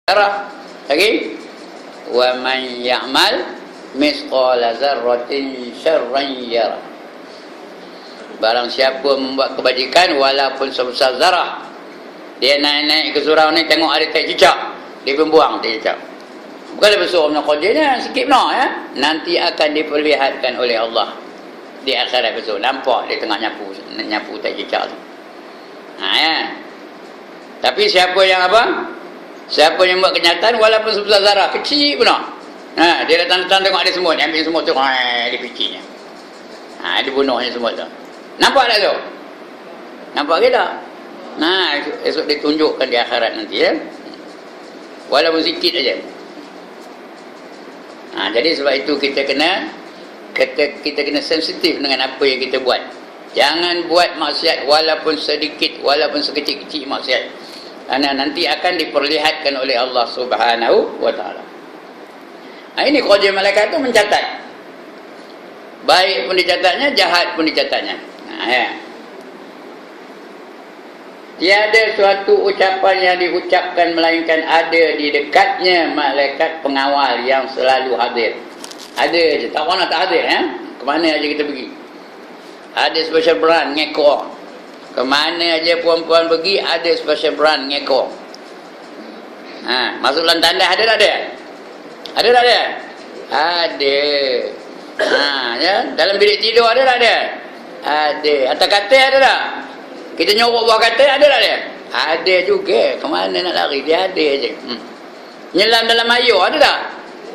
zarrah. Lagi wa man ya'mal misqala dzarratin syarran yarah. Barang siapa membuat kebajikan walaupun sebesar zarah, dia naik-naik ke surau ni tengok ada tak cicak, dia pun buang tak cicak. Bukan dia bersuruh nak kerjanya sikit no ya. Nanti akan diperlihatkan oleh Allah di akhirat besok. Nampak dia tengah nyapu tak cicak tu. Ya. Tapi siapa yang apa? Siapa yang buat kenyataan walaupun sebesar zarah, kecil pun no. Dia datang tengok ada semut, dia ambil semut tu, dia picinya. Dia bunuhnya semut tu. Nampak tak tu? Nampak ke tak? Esok ditunjukkan di akhirat nanti ya. Walaupun sikit aja. Jadi sebab itu kita kena sensitif dengan apa yang kita buat. Jangan buat maksiat walaupun sedikit, walaupun sekecil-kecil maksiat. Karena nanti akan diperlihatkan oleh Allah Subhanahu wa taala. Ini kerja malaikat itu mencatat. Baik pun dicatatnya, jahat pun dicatatnya. Ya. Tiada suatu ucapan yang diucapkan melainkan ada di dekatnya malaikat pengawal yang selalu hadir. Ada je, tak mana tak hadir ya. Ke mana aja kita pergi. Ada special brand ngekor. Ke mana aja puan-puan pergi ada special brand ngekor. Masuk dalam tanda ada tak ada? Ada tak ada? Ada. Ya, dalam bilik tidur ada tak ada? Ada. Atas katil ada tak? Kita nyorok bawah katil ada tak ada? Ada juga. Kemana nak lari? Dia ada je. Nyelam dalam air ada tak?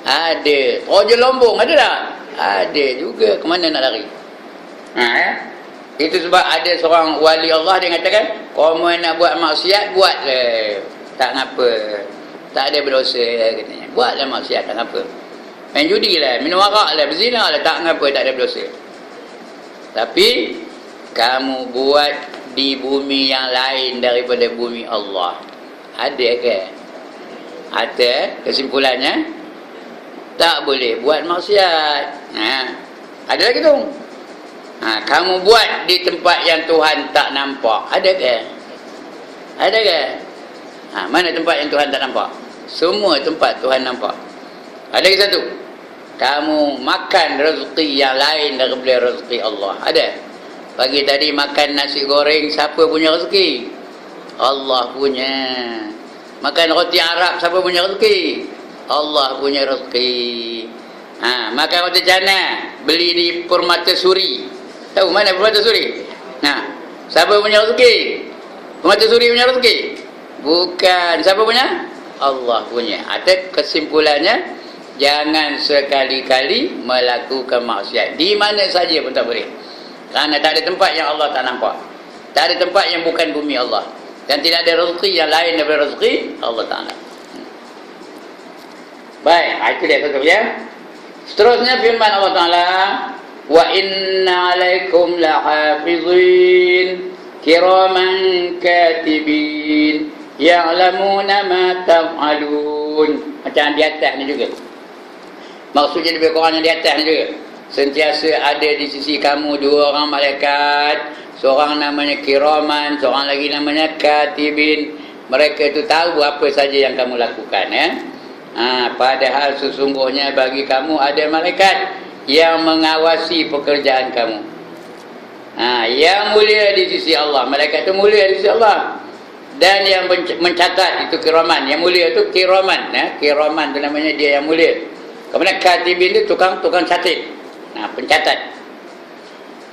Ada. Roja lombong ada tak? Ada juga. Kemana nak lari? Ya. Itu sebab ada seorang wali Allah dia katakan, kamu nak buat maksiat buatlah. Tak ngapa. Tak ada berdosa katanya. Buatlah maksiat tak ngapa. Main judi lah, minum arak lah, berzina lah, tak ngapa, tak ada berdosa. Tapi kamu buat di bumi yang lain daripada bumi Allah, ada ke? Ada. Kesimpulannya tak boleh buat maksiat. Ada lagi tu. Kamu buat di tempat yang Tuhan tak nampak, ada ke? Ada ke? Mana tempat yang Tuhan tak nampak? Semua tempat Tuhan nampak. Ada lagi satu. Kamu makan rezeki yang lain daripada rezeki Allah. Ada. Pagi tadi makan nasi goreng, siapa punya rezeki? Allah punya. Makan roti Arab, siapa punya rezeki? Allah punya rezeki. Makan roti canai, beli di Permatasuri. Tahu mana Permatasuri? Siapa punya rezeki? Permatasuri punya rezeki? Bukan. Siapa punya? Allah punya. Ada kesimpulannya, jangan sekali-kali melakukan maksiat. Di mana saja pun tak boleh. Kerana tak ada tempat yang Allah tak nampak. Tak ada tempat yang bukan bumi Allah. Dan tidak ada rezeki yang lain daripada rezeki Allah Ta'ala. Baik, itu dia satu ya. Seterusnya firman Allah Ta'ala, wa inna alaikum lahafizin kiraman katibin ya'lamuna ma taf'alun. Macam di atas ni juga. Maksudnya lebih kurang yang di atas ni juga. Sentiasa ada di sisi kamu dua orang malaikat. Seorang namanya kiraman, seorang lagi namanya katibin. Mereka itu tahu apa saja yang kamu lakukan ya. Padahal sesungguhnya bagi kamu ada malaikat yang mengawasi pekerjaan kamu. Yang mulia di sisi Allah. Malaikat itu mulia di sisi Allah. Dan yang mencatat itu kiraman. Yang mulia itu kiraman ya. Kiraman itu namanya dia yang mulia. Kemudian katibin itu tukang catat. Pencatat.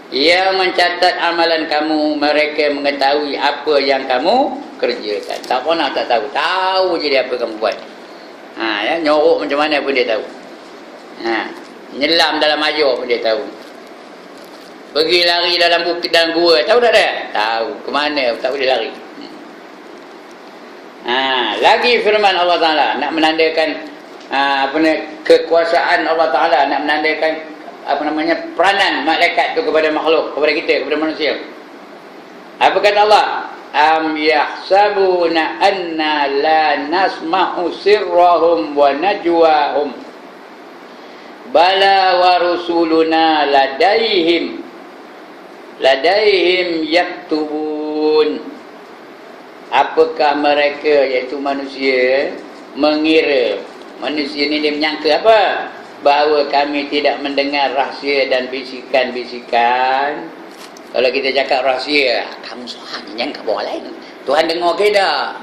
Yang mencatat amalan kamu, mereka mengetahui apa yang kamu kerjakan. Tak pernah tak tahu. Tahu je dia apa kamu buat. Ya, nyorok macam mana pun dia tahu. Nyelam dalam air pun dia tahu. Pergi lari dalam bukit dan gua, tahu tak dia? Tahu. Kemana tak boleh lari. Lagi firman Allah Ta'ala nak menandakan kekuasaan Allah Ta'ala, nak menandakan peranan malaikat itu kepada makhluk, kepada kita, kepada manusia. Apa kata Allah? Am yahsabuna anna la nasma'u sirrahum wa najwahum bala wa rusuluna ladaihim yaktubun. Apakah mereka, iaitu manusia, mengira. Manusia ni dia menyangka apa? Bahawa kami tidak mendengar rahsia dan bisikan-bisikan. Kalau kita cakap rahsia, kamu soal nyangka bawa lain. Tuhan dengar ke tak?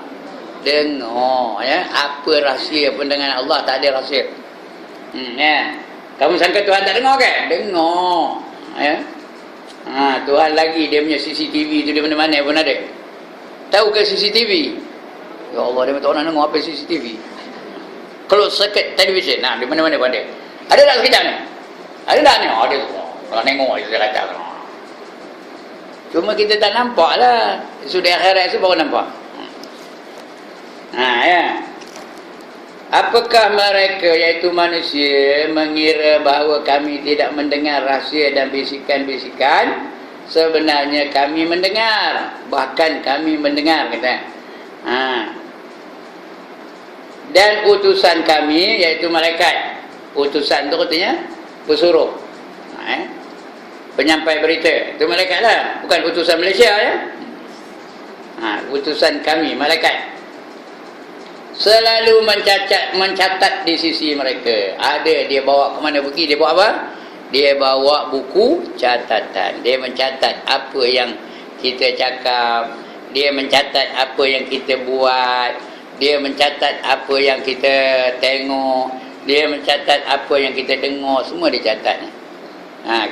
Dengar, ya. Apa rahsia pun dengan Allah tak ada rahsia. Ya. Kamu sangka Tuhan tak dengar ke? Dengar, ya. Tuhan lagi dia punya CCTV tu di mana-mana pun ada. Tahu ke CCTV? Ya Allah, dia tak nak dengar apa CCTV. Closed circuit television, di mana-mana pun ada. Ada tak sekejap ni? Ada tak ni? Ada. Kalau tengok dia kata. Cuma kita tak nampak lah. Sudah akhirat tu baru nampak. Ya. Apakah mereka, iaitu manusia, mengira bahawa kami tidak mendengar rahsia dan bisikan-bisikan? Sebenarnya kami mendengar. Bahkan kami mendengar, kata. Dan utusan kami, iaitu malaikat. Utusan tu katanya pesuruh, penyampai berita. Itu malaikat lah. Bukan utusan Malaysia, ya. Utusan kami, malaikat. Selalu mencatat di sisi mereka. Ada, dia bawa ke mana pergi, dia bawa apa? Dia bawa buku catatan. Dia mencatat apa yang kita cakap. Dia mencatat apa yang kita buat. Dia mencatat apa yang kita tengok. Dia mencatat apa yang kita dengar. Semua dia catat.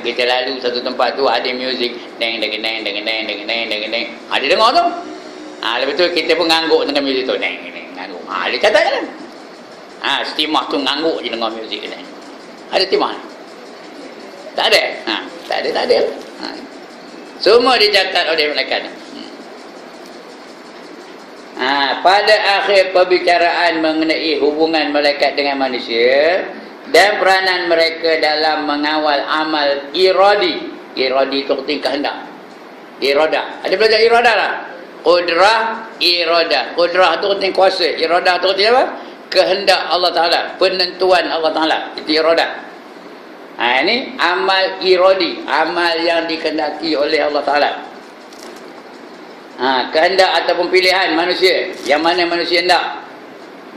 Kita lalu satu tempat tu ada muzik. Deng deng deng deng deng deng deng deng deng. Dia dengar tu. Lepas tu kita pun ngangguk dengan muzik tu. Deng deng ngangguk. Dia catat kan. Stimah tu ngangguk je dengar muzik ni. Ada timah? Tak ada. Tak ada. Semua dicatat oleh malaikat ni. Pada akhir perbicaraan mengenai hubungan malaikat dengan manusia dan peranan mereka dalam mengawal amal iradi. Iradi itu artinya kehendak. Iradah. Ada belajar iradah lah. Qudrah, iradah. Qudrah itu artinya kuasa. Iradah itu artinya apa? Kehendak Allah Ta'ala. Penentuan Allah Ta'ala. Itu iradah. Ini amal iradi. Amal yang dikehendaki oleh Allah Ta'ala. Kehendak ataupun pilihan manusia. Yang mana manusia hendak.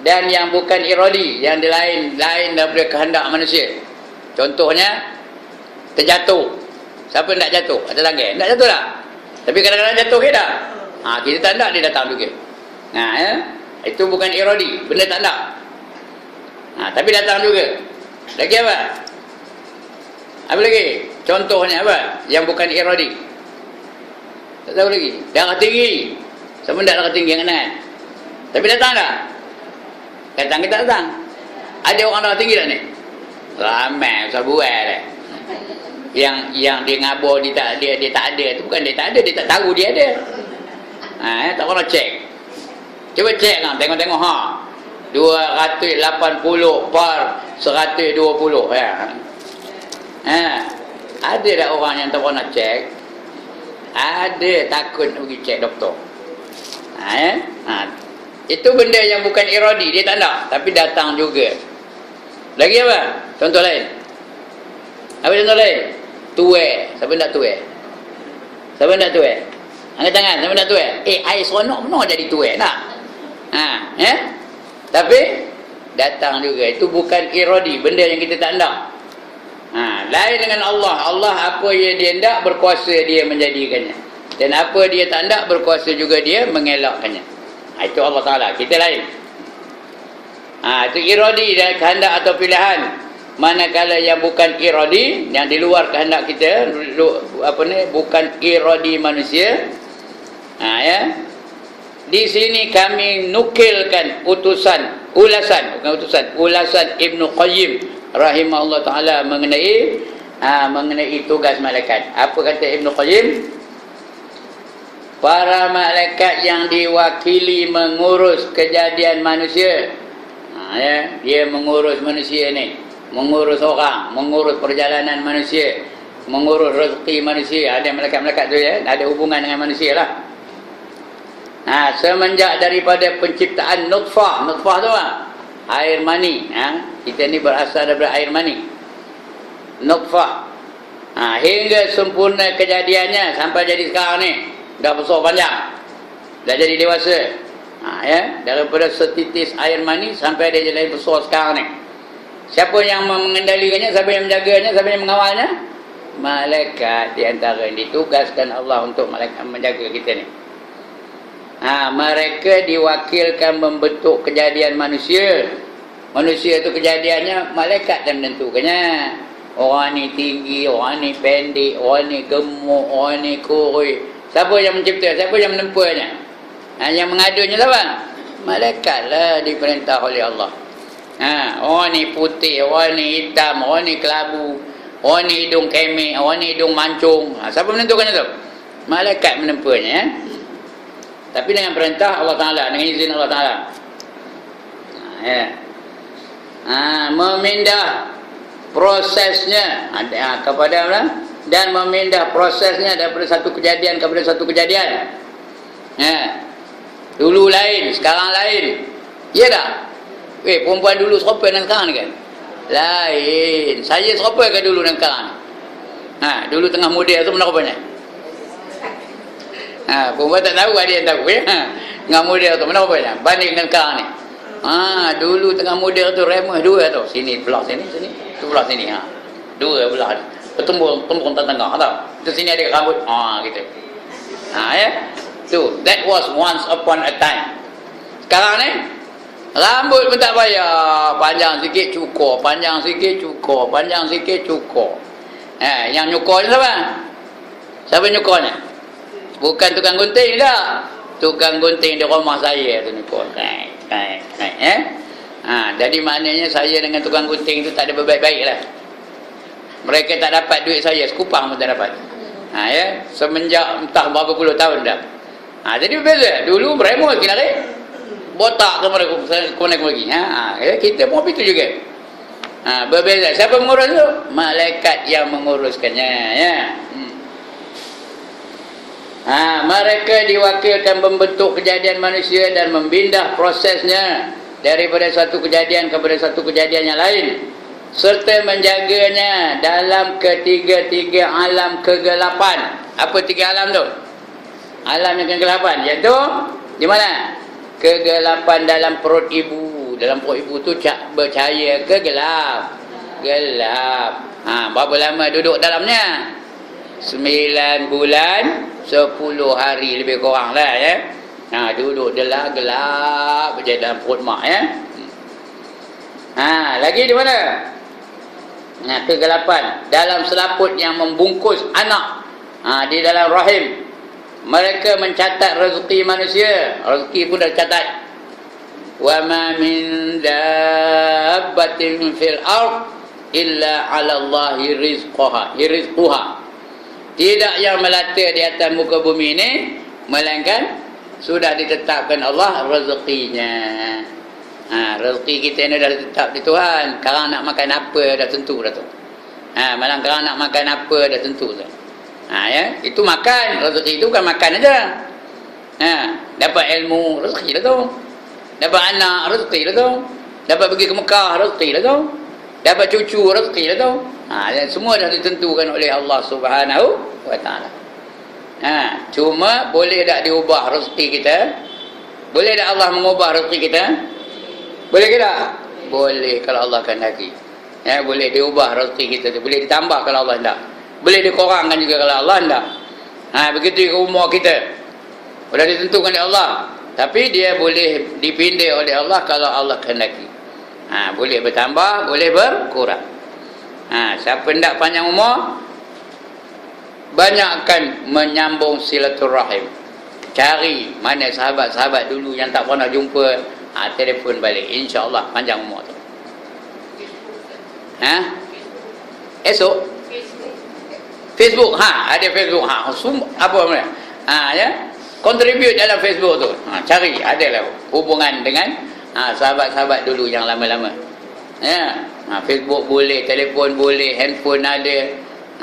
Dan yang bukan iradi. Yang lain daripada kehendak manusia. Contohnya, terjatuh. Siapa nak jatuh? Atas tangga. Nak jatuh tak? Tapi kadang-kadang jatuh ke tak? Kita tak nak, dia datang juga. Itu bukan iradi. Benda tak nak. Tapi datang juga. Lagi apa? Apa lagi? Contohnya apa? Yang bukan iradi. Tak tahu lagi. Darah tinggi. Siapa tak darah tinggi yang kanan? Tapi datang tak? Datang ke tak datang? Ada orang darah tinggi tak ni? Ramai. Usah buat lah. Yang dia ngabur, dia tak ada. Itu bukan dia tak ada. Dia tak tahu dia ada. Tak pernah cek. Cuba cek kan. Tengok-tengok. 280 per 120. Ada tak orang yang tak pernah cek? Ada, takut pergi cek doktor. Itu benda yang bukan iradi. Dia tak nak, tapi datang juga. Lagi apa? Contoh lain. Apa contoh lain? Tuai. Siapa nak tuai? Siapa nak tuai? Angkat tangan. Siapa nak tuai? Air seronok benar jadi tuai nak? Tapi datang juga. Itu bukan iradi. Benda yang kita tak nak. Lain dengan Allah. Allah apa yang dia hendak, berkuasa dia menjadikannya. Dan apa dia tak hendak, berkuasa juga dia mengelakkannya. Itu Allah Ta'ala. Kita lain. Itu iradi dan kehendak atau pilihan. Manakala yang bukan iradi, yang di luar kehendak kita, bukan iradi manusia. Di sini kami nukilkan ulasan Ibnu Qayyim rahimahullah ta'ala mengenai tugas malaikat. Apa kata Ibnu Qayyim? Para malaikat yang diwakili mengurus kejadian manusia. Dia mengurus manusia ni, mengurus orang, mengurus perjalanan manusia, mengurus rezeki manusia. Ada malaikat-malaikat tu ya, ada hubungan dengan manusia lah. Semenjak daripada penciptaan nutfah. Nutfah tu air mani. Kita ni berasal daripada air mani. Nutfah. Hingga sempurna kejadiannya sampai jadi sekarang ni. Dah besar panjang. Dah jadi dewasa. Ya, daripada setitis air mani sampai dia jadi besar sekarang ni. Siapa yang mengendalikannya, siapa yang menjaganya, siapa yang mengawalnya? Malaikat di antara yang ditugaskan Allah untuk malaikat menjaga kita ni. Mereka diwakilkan membentuk kejadian manusia. Manusia itu kejadiannya malaikat yang menentukannya. Orang ni tinggi, orang ni pendek, orang ni gemuk, orang ni kurus. Siapa yang mencipta? Siapa yang menempanya? Yang mengadunya siapa? Malaikat lah, diperintah oleh Allah. Orang ni putih, orang ni hitam, orang ni kelabu, orang ni hidung kemek, orang ni hidung mancung. Siapa menentukannya tu? Malaikat menempanya. Tapi dengan perintah Allah Ta'ala, dengan izin Allah Ta'ala. Memindah prosesnya kepada apa? Dan memindah prosesnya daripada satu kejadian kepada satu kejadian. Dulu lain, sekarang lain. Ya tak? Perempuan dulu serupa dengan sekarang ni kan? Lain. Saya serupa ke dulu dengan sekarang? Dulu tengah model tu mana rupanya? Perempuan tak tahu, ada yang tahu ya? Tengah model tu mana rupanya? Banding dengan sekarang ni. Dulu tengah model tu remeh dua tu. Sini belah sini, sini. Tu belah sini. Dua belah ni. Tumbung tengah tau. Tu sini ada rambut. Gitu. Ya. Tu, that was once upon a time. Sekarang ni rambut pun tak payah. Panjang sikit cukur, panjang sikit cukur, panjang sikit cukur. Yang nyukur ni siapa? Siapa nyukurnya? Bukan tukang gunting tak? Tukang gunting di rumah saya tu nyukur. Jadi maknanya saya dengan tukang gunting tu tak ada berbaik-baik lah. Mereka tak dapat duit saya, sekupang pun tak dapat. Ya, semenjak entah berapa puluh tahun dah. Jadi berbeza. Dulu meremut kita ni botak ke mereka lagi. Kita pun begitu juga. Berbeza. Siapa mengurus tu? Malaikat yang menguruskannya. Ya. Mereka diwakilkan membentuk kejadian manusia dan membindah prosesnya daripada satu kejadian kepada satu kejadian yang lain, serta menjaganya dalam ketiga-tiga alam kegelapan. Apa tiga alam tu? Alam yang kegelapan, iaitu di mana? Kegelapan dalam perut ibu. Dalam perut ibu tu bercahaya ke gelap? Gelap. Berapa lama duduk dalamnya? 9 bulan 10 hari lebih kurang lah ya. Duduk gelap je dalam perut mak ya. Lagi di mana? Kegelapan dalam selaput yang membungkus anak di dalam rahim. Mereka mencatat rezeki manusia. Rezeki pun dah catat. Wa ma min dabbatin fil ard illa 'ala Allahi rizquha. Tidak yang melata di atas muka bumi ini melainkan sudah ditetapkan Allah rezekinya. Rezeki kita ni dah tetap di Tuhan. Sekarang nak makan apa dah tentu dah tu. Malam sekarang nak makan apa dah tentu tu. Ya, itu makan. Rezeki itu bukan makan aja. Dapat ilmu, rezeki dah tu. Dapat anak, rezeki dah tu. Dapat pergi ke Mekah, rezeki dah tu. Dapat cucu, rezeki dah tu. Semua dah ditentukan oleh Allah Subhanahu wa Ta'ala. Cuma boleh tak diubah rezeki kita? Boleh tak Allah mengubah rezeki kita? Boleh ke tak? Boleh kalau Allah kehendaki. Boleh diubah rezeki kita tu. Boleh ditambah kalau Allah hendak. Boleh dikurangkan juga kalau Allah hendak. Begitu juga umur kita. Sudah ditentukan oleh Allah. Tapi dia boleh dipindah oleh Allah kalau Allah kehendaki. Boleh bertambah, boleh berkurang. Siapa hendak panjang umur, banyakkan menyambung silaturahim. Cari mana sahabat-sahabat dulu yang tak pernah jumpa, telefon balik. InsyaAllah panjang umur tu. Esok Facebook, ada Facebook, apa mana? Ya, contribute dalam Facebook tu. Cari, adalah hubungan dengan sahabat-sahabat dulu yang lama-lama. Ya, Facebook boleh, telefon boleh, handphone ada.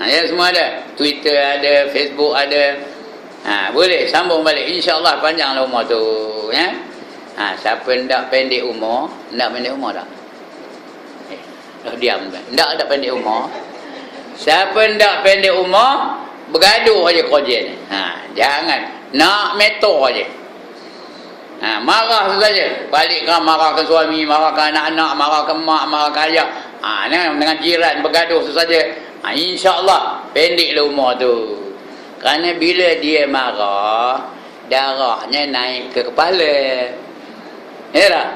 Ya, semua ada. Twitter ada, Facebook ada. Boleh sambung balik. InsyaAllah panjanglah umur tu. Ya. Siapa hendak pendek umur, hendak pendek umur tak? Dah diam kan? Hendak pendek umur. Siapa hendak pendek umur, bergaduh aja kerja ni. Jangan nak metor aja. Marah saja. Balik kau marahkan suami, marahkan anak-anak, marahkan mak, marahkan ayah. Dengan jiran bergaduh saja. InsyaAllah pendeklah umur tu. Kerana bila dia marah, darahnya naik ke kepala. Ya tak?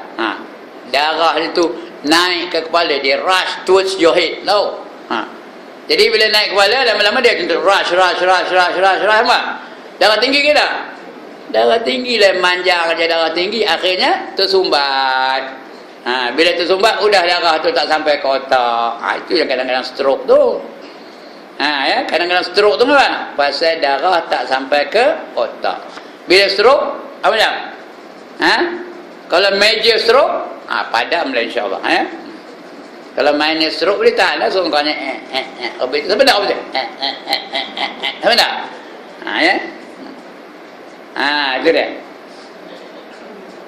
Darah itu naik ke kepala, dia rush towards your head. Tahu? Jadi bila naik kepala, lama-lama dia akan rush. Darah tinggi ke tak? Darah tinggi lah, manjang je darah tinggi, akhirnya tersumbat. Bila tersumbat, udah darah tu tak sampai ke otak. Itu yang kadang-kadang stroke tu. Kadang-kadang stroke tu apa? Pasal darah tak sampai ke otak. Bila stroke, apa macam? Kalau major stroke, padamlah insyaAllah. Kalau minor stroke boleh tahan lah. So, kau ni sampai tak apa tu? Sampai tak? Itu dia.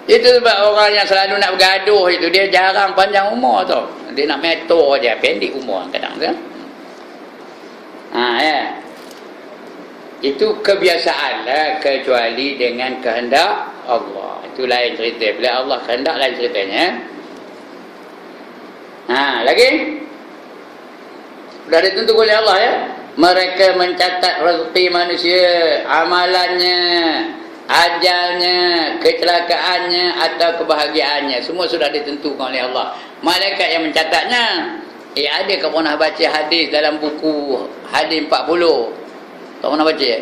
Itu sebab orang yang selalu nak bergaduh itu, dia jarang panjang umur tu. Dia nak metor je, pendek umur kadang tu. Itu kebiasaan lah, kecuali dengan kehendak Allah. Itu lain cerita. Bila Allah kehendak, lain ceritanya. Lagi sudah ditentukan oleh Allah ya. Mereka mencatat rezeki manusia, amalannya, ajalnya, kecelakaannya atau kebahagiaannya, semua sudah ditentukan oleh Allah. Malaikat yang mencatatnya. Ada kau pernah baca hadis dalam buku hadis 40? Kau pernah baca?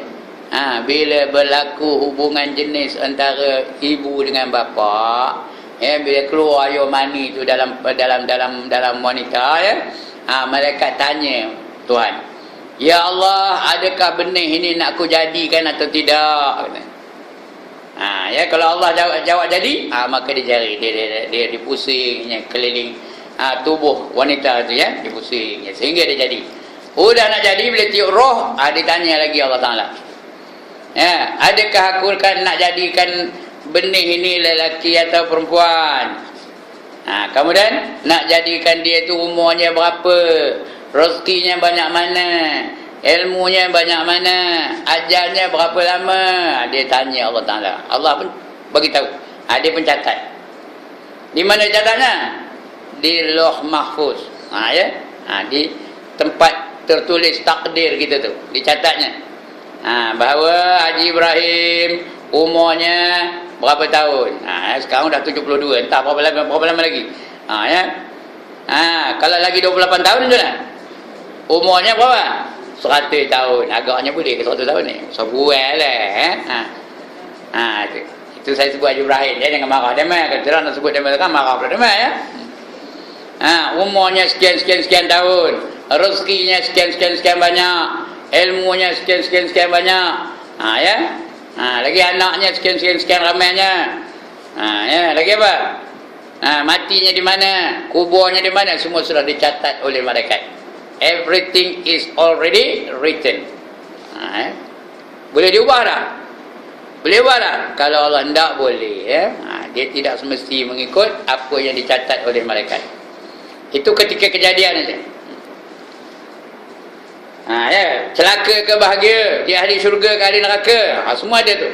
Bila berlaku hubungan jenis antara ibu dengan bapa, bila keluar air mani tu dalam wanita ya, malaikat tanya Tuhan, ya Allah, adakah benih ini nak aku jadikan atau tidak? Ya, kalau Allah jawab jadi, maka dia jari, dia dipusingnya keliling tubuh wanita tu ya, dipusingnya sehingga dia jadi. Udah nak jadi, bila tiup roh, ditanya lagi Allah Ta'ala, ya, adakah aku kan nak jadikan benih ini lelaki atau perempuan? Kemudian nak jadikan dia tu umurnya berapa, rezekinya banyak mana, ilmunya banyak mana, ajalnya berapa lama. Dia tanya Allah Ta'ala. Allah pun bagi tahu. Dia pencatat. Di mana catatnya? Di Lauh Mahfuz. Ya. Di tempat tertulis takdir kita tu, dicatatnya. Bahawa Haji Ibrahim umurnya berapa tahun. Sekarang dah 72. Entah berapa lama lagi. Ya. Kalau lagi 28 tahun je lah. Umurnya berapa? 100 tahun. Agaknya boleh ke 100 tahun ni? Sebuah lah. Itu saya sebut Haji Ibrahim. Dia jangan marah dia mai. Kalau terang nak sebut dia mai kan marah pula dia mai ya. Umurnya sekian tahun. Rezekinya sekian banyak. Ilmunya sekian banyak. Ya. Lagi anaknya sekian ramainya. Ya, lagi apa? Matinya di mana? Kuburnya di mana? Semua sudah dicatat oleh malaikat. Everything is already written. Boleh diubah tak? Boleh ubah tak? Kalau Allah tidak boleh ya. Dia tidak semesti mengikut apa yang dicatat oleh malaikat. Itu ketika kejadian saja. Ya, celaka ke bahagia, dia ahli syurga ke ahli neraka, semua ada tu.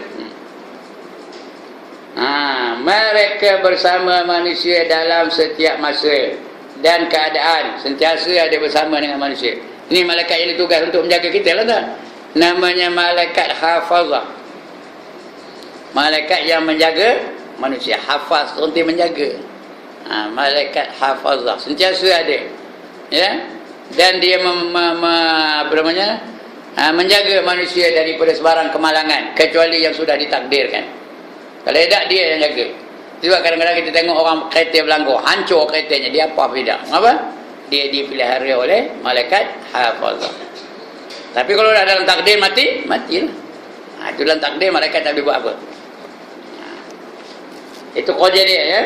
Mereka bersama manusia dalam setiap masa dan keadaan, sentiasa ada bersama dengan manusia. Ini malaikat yang ditugas untuk menjaga kita lah tak? Namanya malaikat hafazah. Malaikat yang menjaga manusia. Hafaz berarti menjaga. Malaikat hafazah sentiasa ada. Ya. Dan dia menjaga manusia daripada sebarang kemalangan, kecuali yang sudah ditakdirkan. Kalau tidak, dia yang jaga. Sebab kadang-kadang kita tengok orang kereta berlanggar, hancur keretanya, dia apa tidak? Kenapa? Dia dipelihara oleh malaikat hafazah. Tapi kalau dah dalam takdir matilah. Itu dalam takdir, malaikat tak boleh buat apa. Itu kerja dia ya.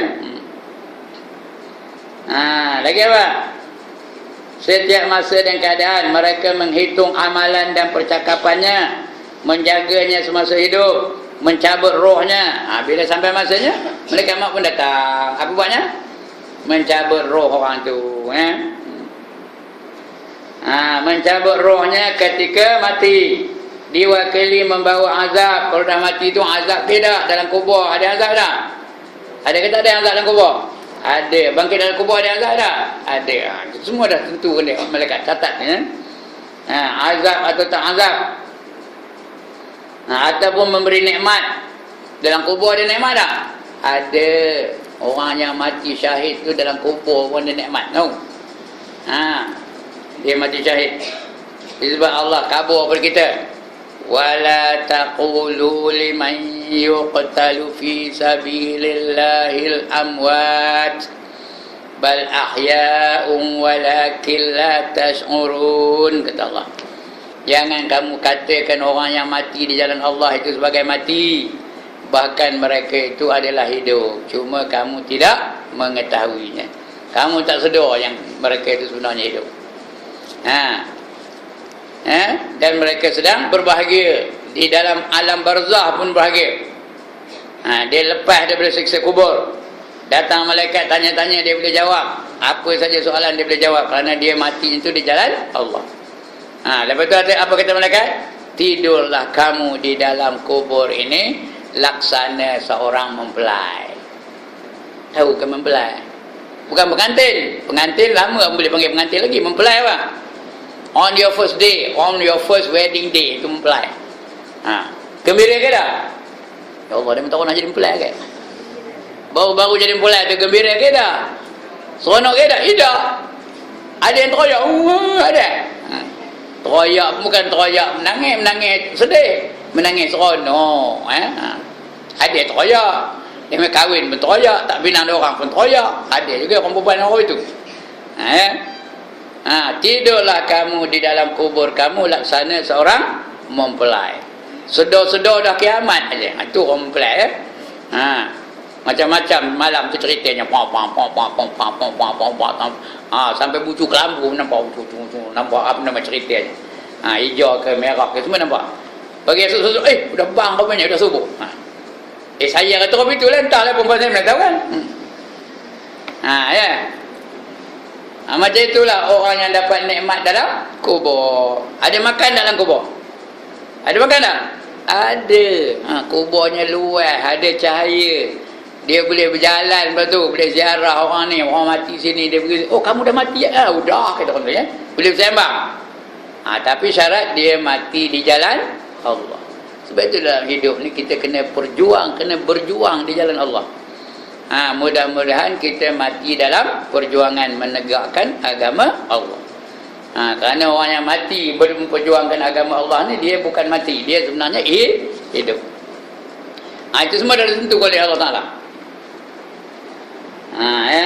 Lagi apa? Setiap masa dan keadaan mereka menghitung amalan dan percakapannya, menjaganya semasa hidup, mencabut rohnya. Bila sampai masanya, malaikat maut pun datang. Apa buatnya? Mencabut roh orang tu. Mencabut rohnya ketika mati. Diwakili membawa azab. Kalau dah mati tu azab tidak dalam kubur. Ada azab tak? Ada ke tak ada azab dalam kubur? Ada. Bangkit dalam kubur ada azab tak? Ada. Semua dah tentu oleh malaikat catat ya. Azab atau tak azab. Ataupun memberi nikmat. Dalam kubur ada nikmat tak? Ada. Orang yang mati syahid tu dalam kubur pun ada nikmat. Tahu? Dia mati syahid. Sebab Allah kabur kepada kita. Wala taqulu liman yuqtalu fi sabilillahil amwat bal ahya'un walakin la tash'urun, kata Allah. Jangan kamu katakan orang yang mati di jalan Allah itu sebagai mati. Bahkan mereka itu adalah hidup. Cuma kamu tidak mengetahuinya. Kamu tak sedar yang mereka itu sebenarnya hidup. Dan mereka sedang berbahagia. Di dalam alam barzah pun bahagia. Dia lepas daripada siksa kubur. Datang malaikat tanya-tanya, dia boleh jawab. Apa saja soalan dia boleh jawab. Kerana dia mati itu di jalan Allah. Lepas tu apa kata malaikat? Tidurlah kamu di dalam kubur ini laksana seorang mempelai. Tahu ke mempelai? Bukan pengantin. Pengantin lama boleh panggil pengantin lagi. Mempelai apa? On your first day, on your first wedding day, itu mempelai. Gembira ke dah? Ya Allah, dia minta orang nak jadi mempelai ke? Baru-baru jadi mempelai, dia gembira ke dah? Seronok ke dah? Tidak. Ada yang teroyak? Ada. Teroyak bukan teroyak menangis sedih. Menangis seronok. Ada teroyak. Dia main kahwin pun teroyak, tak binang dia orang pun teroyak. Ada juga orang perempuan orang itu. Tidurlah kamu di dalam kubur kamu laksana seorang mempelai. Sedar-sedar dah kiamat aja. Itu orang mempelai macam-macam malam tu ceritanya. Sampai bucu kelambu nampak nampak apa nama ceritanya. Hijau ke merah ke semua nampak. Bagi esok-esok udah bang rupanya dah subuh. Saya kata apa itu lah, entahlah perempuan saya nak tahu kan. Ya. Macam itulah orang yang dapat nikmat dalam kubur. Ada makan dalam kubur? Ada makan tak? Ada. Kuburnya luas, ada cahaya. Dia boleh berjalan, lepas tu boleh ziarah orang ni, orang mati sini. Dia pergi, oh kamu dah mati ya? Udah, kata orang tu ya. Boleh bersembang. Tapi syarat dia mati di jalan Allah. Sebab itu dalam hidup ni kita kena berjuang di jalan Allah. Mudah-mudahan kita mati dalam perjuangan menegakkan agama Allah. Kerana orang yang mati memperjuangkan agama Allah ni, dia bukan mati, dia sebenarnya hidup. Itu semua dah ditentu oleh Allah Ta'ala.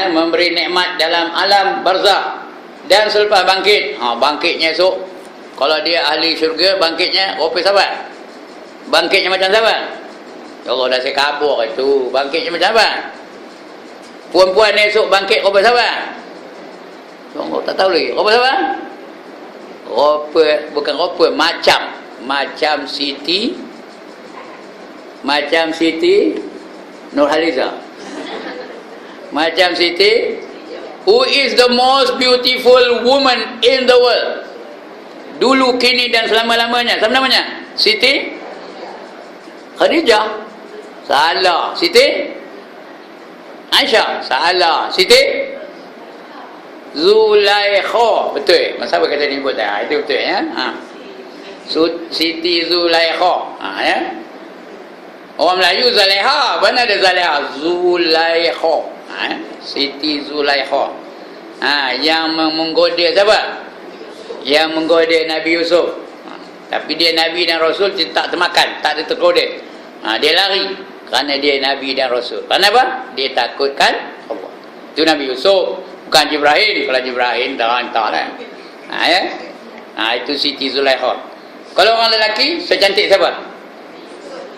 Memberi nikmat dalam alam barzakh dan selepas bangkit. Bangkitnya esok, kalau dia ahli syurga, bangkitnya rupa sahabat. Bangkitnya macam sahabat. Ya Allah, dah saya kabur itu. Bangkitnya macam apa? Puan-puan esok bangkit rupa sahabat. Allah tak tahu lagi. Rupa sahabat? Bukan rupa, macam Siti Nurhaliza. Macam Siti, who is the most beautiful woman in the world. Dulu, kini dan selama-lamanya. Siapa namanya? Siti Khadijah. Salah. Siti Aisyah. Salah. Siti Zulaikha. Betul. Masa apa kata ni buat itu betul ya. Siti Zulaikha. Ya. Orang Melayu Zaleha. Mana ada Zaleha? Zulaikha. Siti Zulaikha. Yang menggoda siapa? Yang menggoda Nabi Yusuf. Tapi dia Nabi dan Rasul, dia tak termakan, tak ada tergoda. Dia lari kerana dia Nabi dan Rasul. Kenapa? Dia takutkan Allah. Itu Nabi Yusuf, bukan Jibril. Kalau Jibril dah hantarlah. Itu Siti Zulaikha. Kalau orang lelaki, secantik siapa?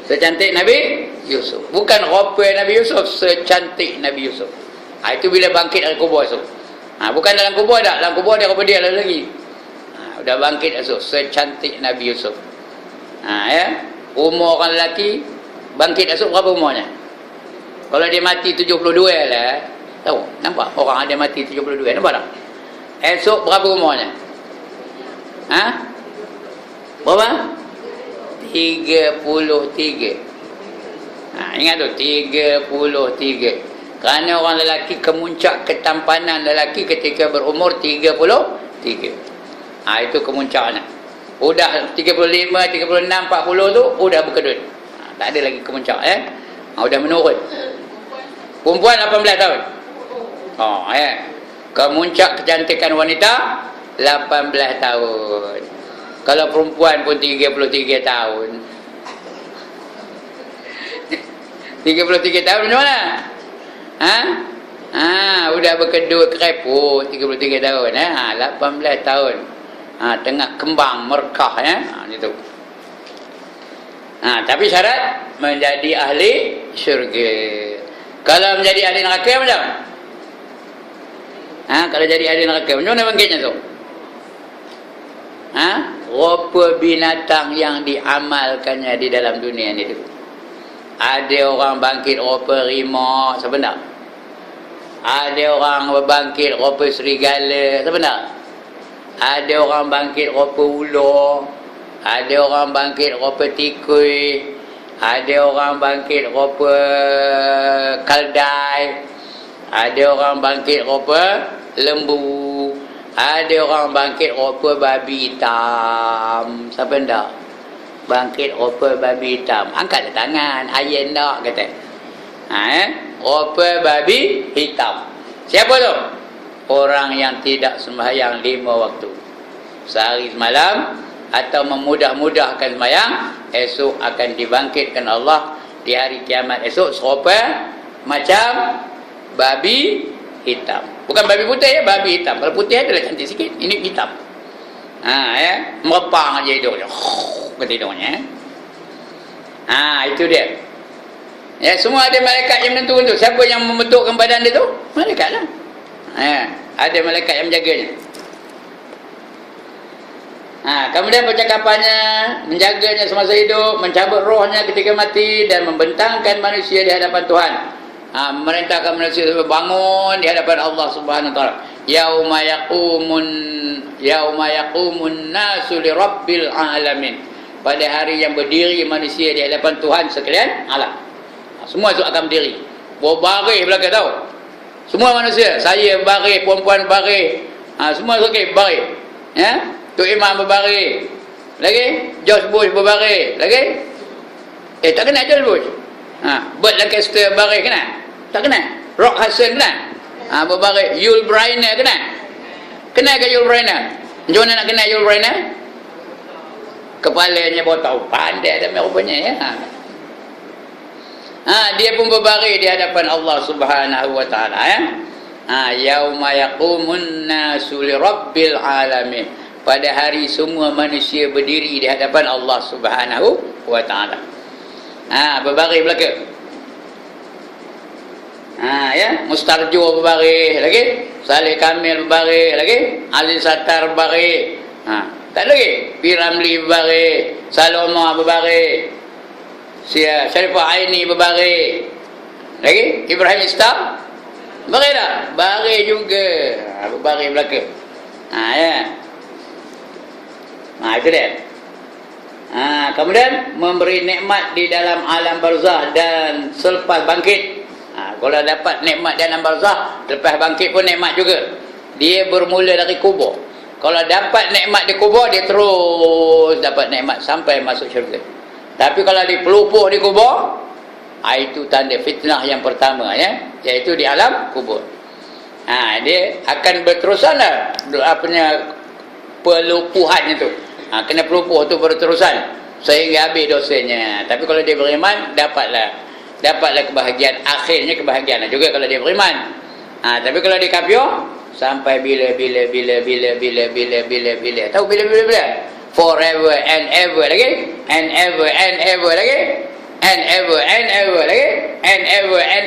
Secantik Nabi Yusuf. Bukan rupa Nabi Yusuf, secantik Nabi Yusuf. Itu bila bangkit dalam kubur esok. Bukan dalam kubur tak, dalam kubur dia rupa dia lagi. Dah bangkit esok, secantik Nabi Yusuf. Ya. Umur orang lelaki bangkit esok berapa umurnya? Kalau dia mati 72 lah. Tahu? Nampak? Orang ada mati 72. Nampak tak? Esok berapa umurnya? Berapa? 33. Ingat tu, 33. Kerana orang lelaki kemuncak ketampanan lelaki ketika berumur 33. Itu kemuncaknya. Udah 35, 36, 40 tu udah berkedut. Tak ada lagi kemuncak udah menurun. Perempuan 18 tahun. Kemuncak kecantikan wanita 18 tahun. Kalau perempuan pun 33 tahun. 33 tahun macam mana? Udah berkedut kereput 33 tahun 18 tahun. Tengah kembang merkah gitu. Tapi syarat menjadi ahli syurga. Kalau menjadi ahli neraka macam? Kalau jadi ahli neraka macam mana bangkitnya tu? Rupa binatang yang diamalkannya di dalam dunia ni tu. Ada orang bangkit rupa rimau, sebenar. Ada orang berbangkit rupa serigala, sebenar. Ada orang bangkit rupa ular. Ada orang bangkit rupa tikui. Ada orang bangkit rupa kaldai. Ada orang bangkit rupa lembu. Ada orang bangkit rupa babi hitam. Siapa ndak? Bangkit rupa babi hitam. Angkat tangan. Ayah ndak kata. Rupa babi hitam. Siapa tu? Orang yang tidak sembahyang 5 waktu. Sehari semalam. Atau memudah-mudahkan sembahyang. Esok akan dibangkitkan Allah di hari kiamat esok serupa macam babi hitam. Bukan babi putih babi hitam. Kalau putih adalah cantik sikit. Ini hitam. Merepang aja hidungnya. Kata hidungnya. Itu dia. Semua ada malaikat yang menentukan tu. Siapa yang membentukkan badan dia tu? Malaikat lah. Ada malaikat yang menjaganya. Kemudian percakapannya, menjaganya semasa hidup, mencabut rohnya ketika mati dan membentangkan manusia di hadapan Tuhan. Merintahkan manusia bangun di hadapan Allah Subhanahu wa taala. Yauma yaqumun nasu li rabbil alamin. Pada hari yang berdiri manusia di hadapan Tuhan sekalian alam. Semua itu akan berdiri. Berbaris belakang tahu. Semua manusia, saya berbaris, perempuan berbaris. Semua okey berbaris. Tok Imam berbaris. Lagi George Bush berbaris. Lagi tak kena George Bush. Burt Lancaster berbaris kena? Tak kena. Rock Hudson kena? Berbaris. Yul Brynner kena? Kena ke Yul Brynner? Macam mana nak kena Yul Brynner? Kepalanya baru tahu. Pandai dah rupanya dia pun berbaris di hadapan Allah Subhanahu wa taala yauma yaqumun nasu li rabbil alamin. Pada hari semua manusia berdiri di hadapan Allah Subhanahu wa taala. Berbaris belaka. Mustarjo berbaris lagi. Saleh Kamil berbaris lagi. Ali Sattar berbaris. Tak lagi. Piramli berbaris. Saloma berbaris. Syarifah Aini berbaris. Lagi Ibrahim Istam berbaris tak? Baris juga. Berbaris belaka. Itu dia. Kemudian memberi nikmat di dalam alam barzah dan selepas bangkit. Kalau dapat nikmat di alam barzah, lepas bangkit pun nikmat juga. Dia bermula dari kubur. Kalau dapat nikmat di kubur, dia terus dapat nikmat sampai masuk syurga. Tapi kalau dipelupuh di kubur, itu tanda fitnah yang pertama iaitu di alam kubur. Dia akan berterusan lah pelupuhan itu. Kena pelupuh tu berterusan sehingga habis dosanya. Tapi kalau dia beriman, dapatlah kebahagiaan. Akhirnya kebahagiaan juga kalau dia beriman. Tapi kalau dia kafir, sampai bila. Tahu bila? Forever and ever lagi, and ever lagi, and ever lagi, and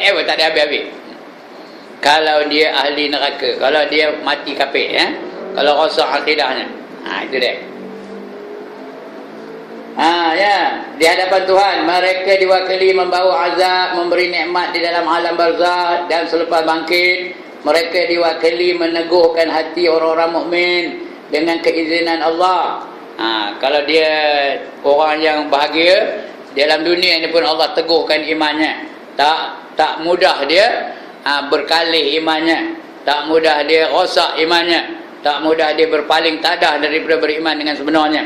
ever tak ada habis-habis. Kalau dia ahli neraka, kalau dia mati kafir kalau rosak akidahnya. Itu dia. Di hadapan Tuhan mereka diwakili membawa azab, memberi nikmat di dalam alam barzah dan selepas bangkit mereka diwakili meneguhkan hati orang-orang mukmin dengan keizinan Allah. Kalau dia orang yang bahagia dalam dunia ini pun Allah teguhkan imannya. Tak mudah dia berkalih imannya, tak mudah dia rosak imannya, tak mudah dia berpaling tadah daripada beriman dengan sebenarnya.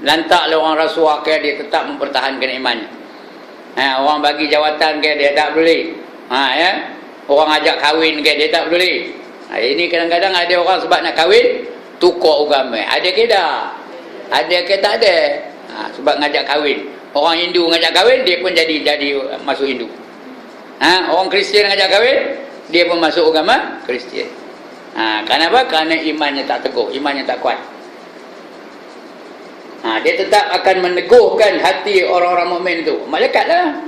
Lantaklah orang rasuah ke dia tetap mempertahankan imannya. Orang bagi jawatan ke dia tak peduli. Ya. Orang ajak kahwin ke dia tak peduli. Ini kadang-kadang ada orang sebab nak kahwin tukar agama. Ada ke dah? Ada ke tak ada? Sebab ngajak kahwin. Orang Hindu ngajak kahwin, dia pun jadi masuk Hindu. Orang Kristian ngajak kahwin, dia pun masuk agama Kristian. Kenapa? Kerana imannya tak teguh, imannya tak kuat. Dia tetap akan meneguhkan hati orang-orang mukmin itu. Malaikatlah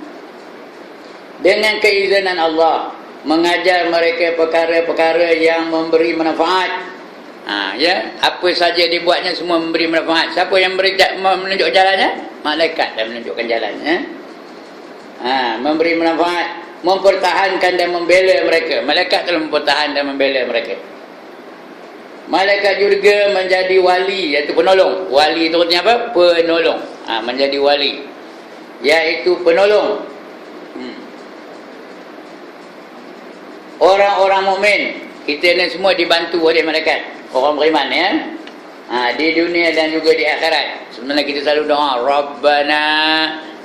dengan keizinan Allah mengajar mereka perkara-perkara yang memberi manfaat. Ya, apa saja dibuatnya semua memberi manfaat. Siapa yang menunjuk jalannya? Malaikat dah menunjukkan jalannya. Memberi manfaat, mempertahankan dan membela mereka. Malaikat telah mempertahankan dan membela mereka. Malaikat juga menjadi wali, iaitu penolong. Wali itu artinya apa? Penolong. Menjadi wali, iaitu penolong. Orang-orang mukmin, kita ni semua dibantu oleh malaikat. Orang beriman ya. Di dunia dan juga di akhirat. Sebenarnya kita selalu doa, Rabbana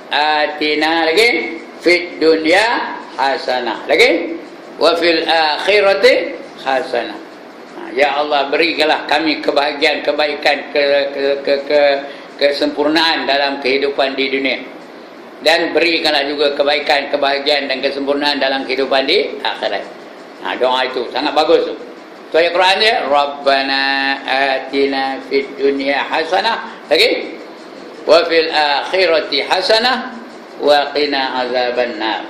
atina lagi fid dunya hasanah. Lagi wa fil akhirati hasanah. Ya Allah, berikanlah kami kebahagiaan, kebaikan, kesempurnaan dalam kehidupan di dunia. Dan berikanlah juga kebaikan, kebahagiaan dan kesempurnaan dalam kehidupan di akhirat. Doa itu sangat bagus tu. Tu ayat Quran dia, Rabbana atina fid dunya hasanah. Lagi wa fil akhirati hasanah wa qina azabannar.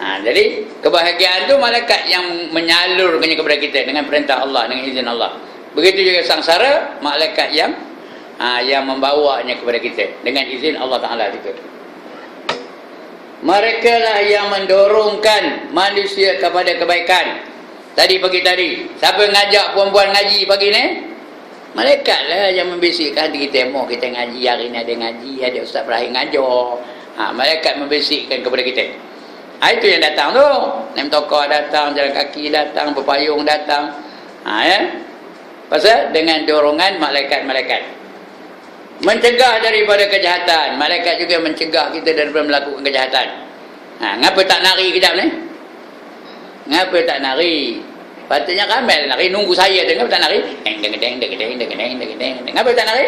Jadi kebahagiaan tu malaikat yang menyalurkannya kepada kita dengan perintah Allah, dengan izin Allah. Begitu juga sangsara, malaikat yang membawanya kepada kita dengan izin Allah Taala juga. Mereka lah yang mendorongkan manusia kepada kebaikan. Pagi tadi, siapa ngajak perempuan ngaji pagi ni? Malaikat lah yang membisikkan hati kita. Mau kita ngaji, hari ni ada ngaji, ada Ustaz Ibrahim ngajar. Malaikat membisikkan kepada kita. Itu yang datang tu. Naim tokoh datang, jalan kaki datang, berpayung datang. Ya. Pasal dengan dorongan malaikat-malaikat. Mencegah daripada kejahatan. Malaikat juga mencegah kita daripada melakukan kejahatan. Ngapa tak nari kejap ni? Ngapa tak nari? Patutnya ramai nari, nunggu saya tu. Ngapa tak nari? Ngapa tak nari?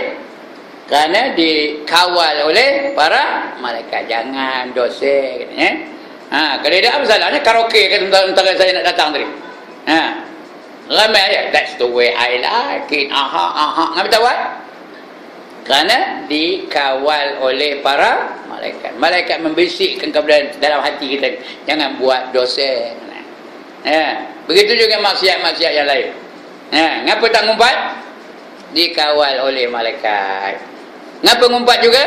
Kerana dikawal oleh para malaikat. Jangan dosa katanya. Kalau dia apa salahnya karaoke kan antara saya nak datang tadi. Ramai aja. That's the way I like it. Ngapa tak buat? Kerana dikawal oleh para malaikat. Malaikat membisikkan kepada dalam hati kita, jangan buat dosa. Begitu juga maksiat-maksiat yang lain. Ngapa tak ngumpat? Dikawal oleh malaikat. Ngapa ngumpat juga?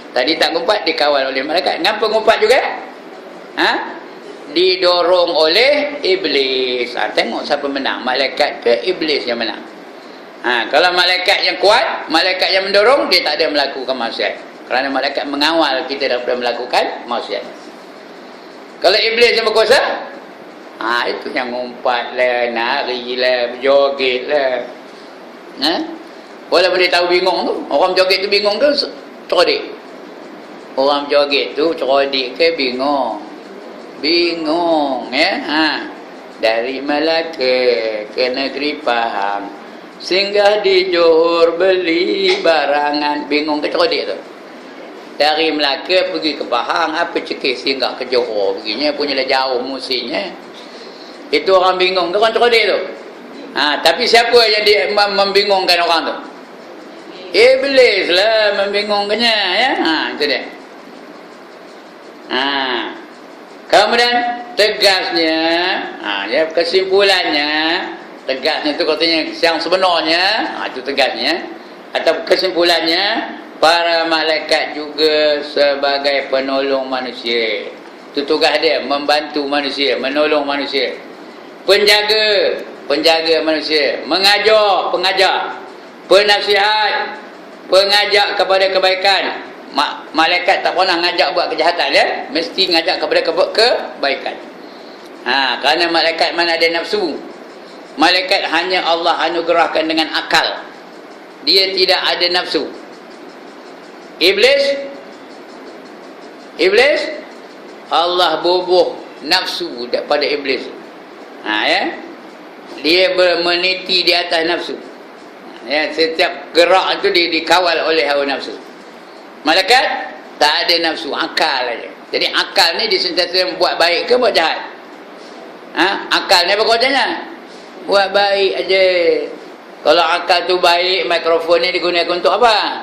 Tadi tak ngumpat, dikawal oleh malaikat. Ngapa ngumpat juga? Didorong oleh iblis. Tengok siapa menang, malaikat ke iblis yang menang. Kalau malaikat yang kuat, malaikat yang mendorong, dia tak ada melakukan maksiat. Kerana malaikat mengawal kita daripada melakukan maksiat. Kalau iblis yang berkuasa, itu yang ngumpat lah, nari lah, berjoget lah. Walaupun dia tahu bingung tu, orang berjoget tu bingung tu, cerodik. Orang berjoget tu cerodik ke bingung? Bingung ya. Dari Melaka ke negeri Pahang, singgah di Johor beli barangan. Bingung ke cerodik tu? Dari Melaka pergi ke Pahang, apa cekik singgah ke Johor begini, punya jauh musimnya. Itu orang bingung ke orang cerodik tu? Tapi siapa yang membingungkan orang tu? Iblis lah membingungkannya ya. Itu dia. Kemudian tegasnya, ya, kesimpulannya, tegasnya itu katanya yang sebenarnya, itu tegasnya, atau kesimpulannya, para malaikat juga sebagai penolong manusia. Itu tugas dia, membantu manusia, menolong manusia, penjaga manusia, pengajar, penasihat, pengajak kepada kebaikan. Malaikat tak pernah ngajak buat kejahatan ya, mesti ngajak kepada kebaikan. Kerana malaikat mana ada nafsu. Malaikat hanya Allah anugerahkan dengan akal. Dia tidak ada nafsu. Iblis Allah bubuh nafsu daripada iblis. Dia meniti di atas nafsu. Setiap gerak itu dikawal oleh hawa nafsu. Malaikat tak ada nafsu, akal aja. Jadi akal ni disentiasa buat baik ke buat jahat? Akal ni apa kerjanya? Buat baik aja. Kalau akal tu baik, mikrofon ni digunakan untuk apa?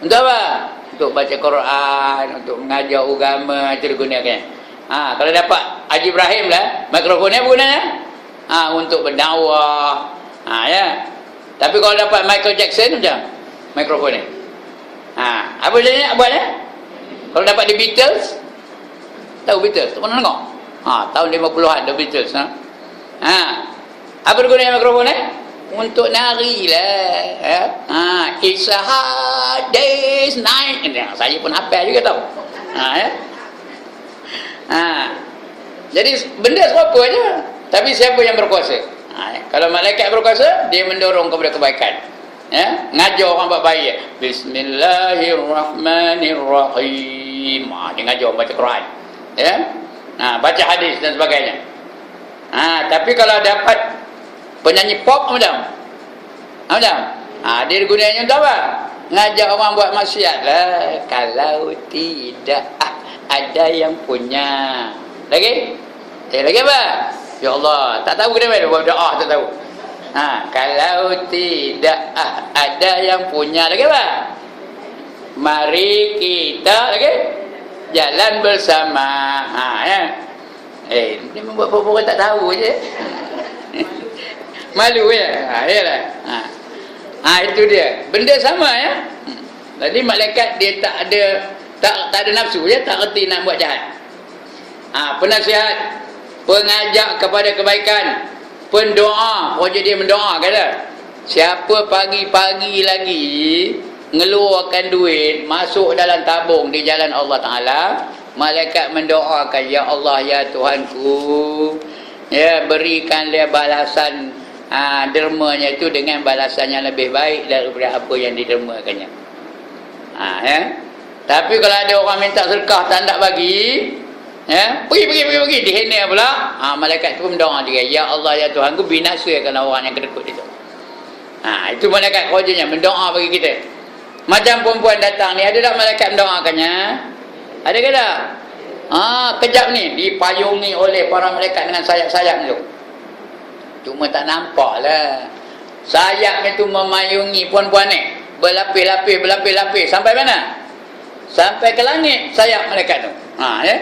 Untuk apa? Untuk baca Quran, untuk mengajar agama, itu digunakan. Kalau dapat Haji Ibrahim lah, mikrofon ni apa gunanya? Untuk berdakwah. Ya. Tapi kalau dapat Michael Jackson macam mikrofon ni. Apa gunanya buat ya? Kalau dapat di Beatles, tahu Beatles? Tak pernah tengok? Tahun 50-an The Beatles. Apa gunanya mikrofon ni? Untuk nari lah. It's a hard day's night. Saya pun hafal juga tahu. Ya. Jadi benda serupa aja. Tapi siapa yang berkuasa? Kalau malaikat berkuasa, dia mendorong kepada kebaikan. Ngajar orang buat baik. Bismillahirrahmanirrahim. Dia ngajar orang baca Quran. Baca hadis dan sebagainya. Tapi kalau dapat penyanyi pop macam dia gunanya untuk apa? Ngajak orang buat maksiat lah. Kalau tidak ada yang punya. Lagi apa? Ya Allah, tak tahu kenapa dia buat doa, tak tahu. Kalau tidak ada yang punya. Lagi apa? Mari kita lagi jalan bersama. Ini membuat orang tak tahu je. Malu ya. Yalah. Itu dia. Benda sama ya. Jadi malaikat dia tak ada nafsu ya, tak reti nak buat jahat. Penasihat, pengajak kepada kebaikan, pendoa, kerja dia mendoa kata. Siapa pagi-pagi lagi ngeluarkan duit masuk dalam tabung di jalan Allah Taala, malaikat mendoakan, ya Allah ya Tuhanku, ya berikan dia balasan dermanya itu dengan balasan yang lebih baik daripada apa yang didermakannya. Ya. Tapi kalau ada orang minta sedekah tak nak bagi, pergi dihina pula, malaikat tu mendoa dia, ya Allah ya Tuhanku, binasakan orang yang kedekut itu. Itu malaikat kerjanya mendoa bagi kita. Macam perempuan datang ni, ada tak malaikat mendoakannya? Ada ke tak? Kejap ni dipayungi oleh para malaikat dengan sayap-sayap tu. Cuma tak nampak lah. Sayapnya tu memayungi puan-puan ni, berlapis-lapis sampai mana? Sampai ke langit sayap malaikat tu. Ya.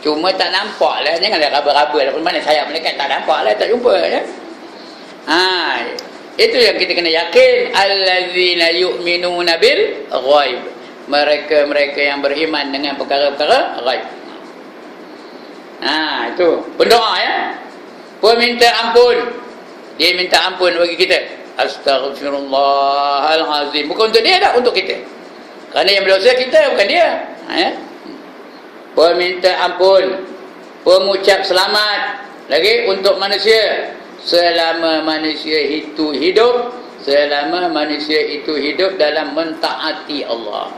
Cuma tak nampak lah. Janganlah raba-raba lah. Mana sayap malaikat tak nampak lah, tak jumpa ya. Itu yang kita kena yakin. Allazina yu'minuna bil ghaib. Mereka yang beriman dengan perkara-perkara ghaib. Itu berdoa ya. Peminta ampun. Dia minta ampun bagi kita. Astaghfirullahalazim. Bukan untuk dia dah, untuk kita. Kerana yang berdosa kita, bukan dia. Peminta ampun, pengucap selamat lagi untuk manusia selama manusia itu hidup, dalam mentaati Allah.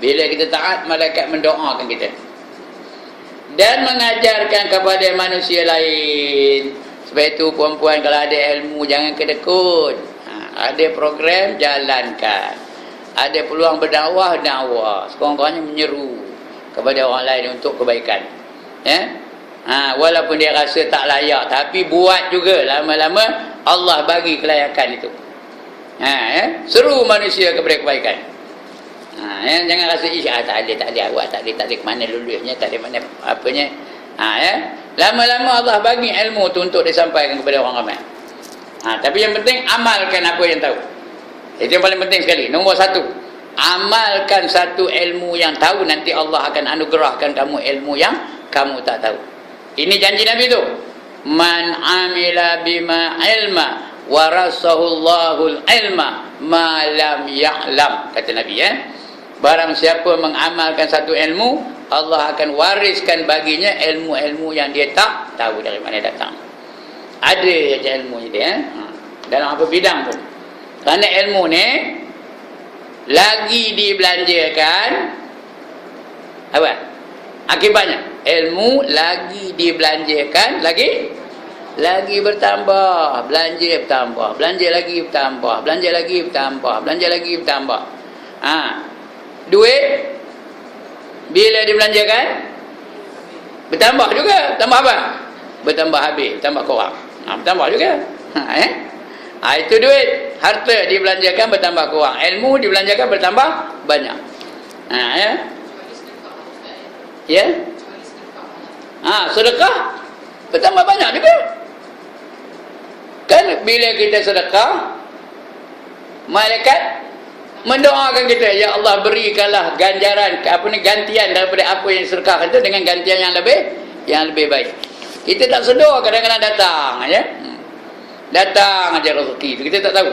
Bila kita taat, malaikat mendoakan kita dan mengajarkan kepada manusia lain. Sebab itu puan-puan, kalau ada ilmu jangan kedekut. Ada program, jalankan. Ada peluang berdakwah, dakwah. Sekurang-kurangnya menyeru kepada orang lain untuk kebaikan. Walaupun dia rasa tak layak, tapi buat juga. Lama-lama Allah bagi kelayakan itu. Seru manusia kepada kebaikan. Jangan rasa tak ada awak, tak ada ke mana lulusnya, tak ada mana apanya. Lama-lama Allah bagi ilmu tu untuk disampaikan kepada orang ramai. Tapi yang penting amalkan apa yang tahu. Itu yang paling penting sekali. Nombor satu, amalkan satu ilmu yang tahu, nanti Allah akan anugerahkan kamu ilmu yang kamu tak tahu. Ini janji Nabi tu. Man amila bima ilma warasahullahu ilma ma lam ya'lam, kata Nabi. Barang siapa mengamalkan satu ilmu, Allah akan wariskan baginya ilmu-ilmu yang dia tak tahu dari mana datang. Ada je ilmu dia, dalam apa bidang pun. Kerana ilmu ni lagi dibelanjakan, apa akibatnya? Ilmu lagi dibelanjakan, lagi bertambah, belanja bertambah, belanja lagi bertambah, belanja lagi bertambah, belanja lagi bertambah. Duit bila dibelanjakan bertambah juga. Tambah apa? Bertambah habis, bertambah kurang. Bertambah juga. Itu duit. Harta dibelanjakan bertambah kurang, ilmu dibelanjakan bertambah banyak. Ya. Sedekah bertambah banyak juga. Kan bila kita sedekah, malaikat mendoakan kita, ya Allah berikanlah ganjaran, gantian daripada apa yang sedekah itu dengan gantian yang lebih baik. Kita tak sedar, kadang-kadang datang aja. Datang aja rezeki itu, kita tak tahu.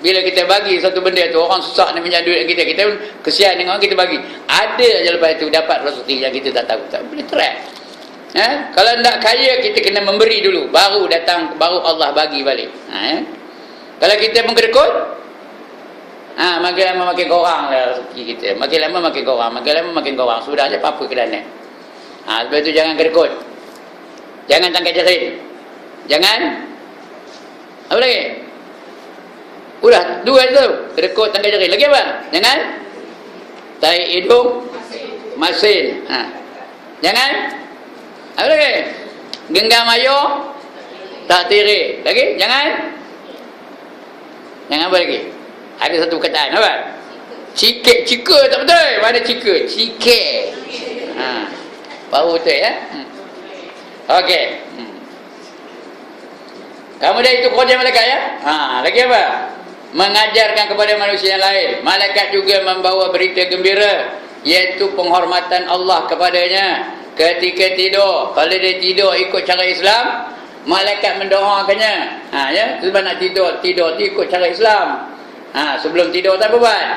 Bila kita bagi satu benda tu, orang susah nak minjam duit kita, kita pun kesian dengan orang, kita bagi. Ada aja lepas itu dapat rezeki yang kita tak tahu. Tak boleh track. Kalau nak kaya, kita kena memberi dulu, baru datang, baru Allah bagi balik. Kalau kita mengkedekut, makin lama makin kurang lah rezeki kita. Makin lama makin kurang, makin lama makin kurang. Sudah aja apa-apa kerana. Sebab itu jangan kedekut. Jangan tangkap jaring. Jangan. Apa lagi? Udah, dua itu. Kedekut, tangkap jaring. Lagi apa? Jangan. Tai hidung, masin. Jangan. Apa lagi? Genggam ayo, tak tirik. Lagi? Jangan. Jangan apa lagi? Ada satu perkataan apa? Cika tak betul. Mana cika? Cike. Baru betul ya. Okey. Kemudian itu kerja malaikat ya. Lagi apa? Mengajarkan kepada manusia yang lain. Malaikat juga membawa berita gembira, iaitu penghormatan Allah kepadanya ketika tidur. Kalau dia tidur ikut cara Islam, malaikat mendoakannya. Ya, sebab nak tidur ikut cara Islam. Sebelum tidur tak apa buat?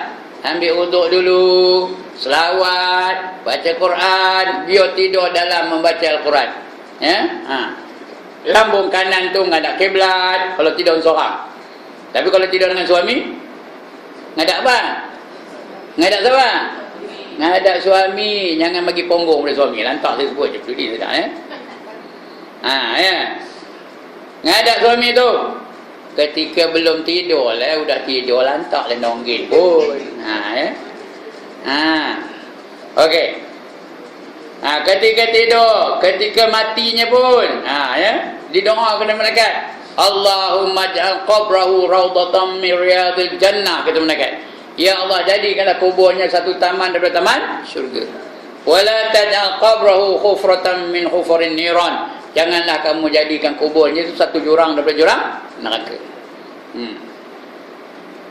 Ambil wuduk dulu, selawat, baca Quran, biar tidur dalam membaca Al-Quran. Ya? Lambung kanan tu ngadap kiblat kalau tidur seorang. Tapi kalau tidur dengan suami, ngadap apa? Ngadap siapa? Ngadap suami. Jangan bagi punggung pada suami. Lantak saya sebut je peduli sedap ya. Ya. Ngadap suami tu ketika belum tidur lah, udah tidur lantak lah nonggil pun. Ya. Okey. Ketika tidur, ketika matinya pun, ya, didoakan oleh malaikat. Allahumma ja'al qabrahu raudatan min riyadil jannah, kata malaikat. Ya Allah, jadikanlah kuburnya satu taman daripada taman syurga. Wala taj'al qabrahu khufratan min khufurin niran. Janganlah kamu jadikan kuburnya itu satu jurang daripada jurang neraka.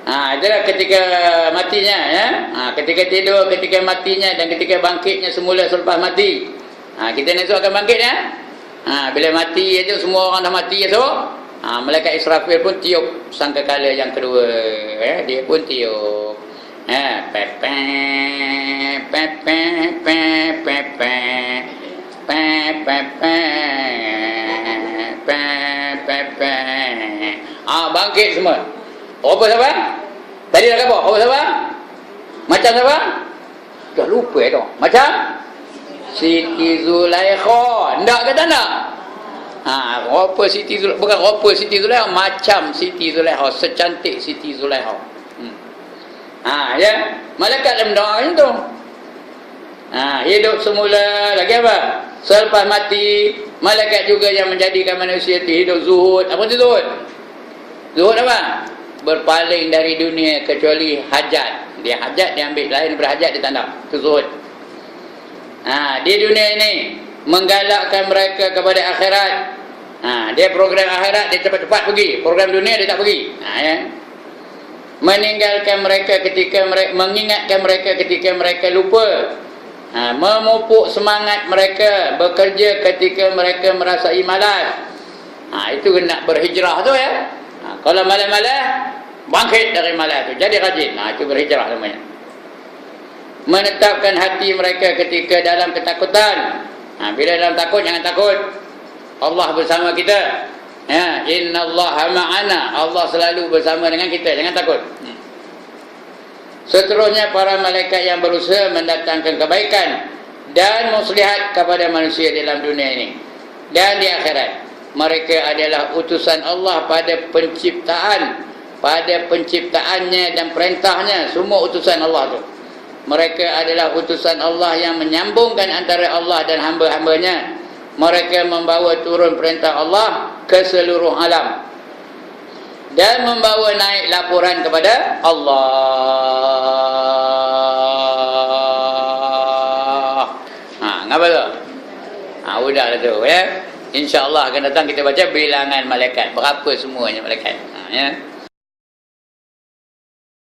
Itulah ketika matinya ya. Ketika tidur, ketika matinya dan ketika bangkitnya semula selepas mati. Kita esok akan bangkit ya. Bila mati itu semua orang dah mati esok. Malaikat Israfil pun tiup sangkakala yang kedua ya, dia pun tiup. Pepe pepe pepe pepe pepe. Bangkit semua. Apa siapa? Tadi dah kata apa siapa? Macam siapa? Dah lupa dah. Macam Siti Zulaikha. Ndak kata nak? Apa Siti Zulaikha? Bukan apa Siti Zulaikha, macam Siti Zulaikha, secantik Siti Zulaikha. Ya. Malaikat dah mendoakan tu. Hidup semula lagi apa? Selepas mati, malaikat juga yang menjadikan manusia itu hidup zuhud. Apa tu zuhud? Zuhud apa? Berpaling dari dunia kecuali hajat. Dia hajat, dia ambil lain berhajat, dia tak nak. Itu zuhud. Di dunia ini menggalakkan mereka kepada akhirat. Dia program akhirat dia cepat-cepat pergi, program dunia dia tak pergi. Ya. Meninggalkan mereka ketika mereka, mengingatkan mereka ketika mereka lupa. Memupuk semangat mereka bekerja ketika mereka merasai malas. Itu nak berhijrah tu ya. Kalau malas-malas, bangkit dari malas tu, jadi rajin. Itu berhijrah namanya. menetapkan hati mereka ketika dalam ketakutan. Bila dalam takut, jangan takut. Allah bersama kita. Ya, innallaha ma'ana. Allah selalu bersama dengan kita, jangan takut. Seterusnya para malaikat yang berusaha mendatangkan kebaikan dan muslihat kepada manusia dalam dunia ini dan di akhirat. Mereka adalah utusan Allah pada penciptaannya dan perintahnya. Semua utusan Allah tu. Mereka adalah utusan Allah yang menyambungkan antara Allah dan hamba-hambanya. Mereka membawa turun perintah Allah ke seluruh alam dan membawa naik laporan kepada Allah. Ngapa tu? Udahlah tu ya. InsyaAllah akan datang kita baca bilangan malaikat. Berapa semuanya malaikat. Ya.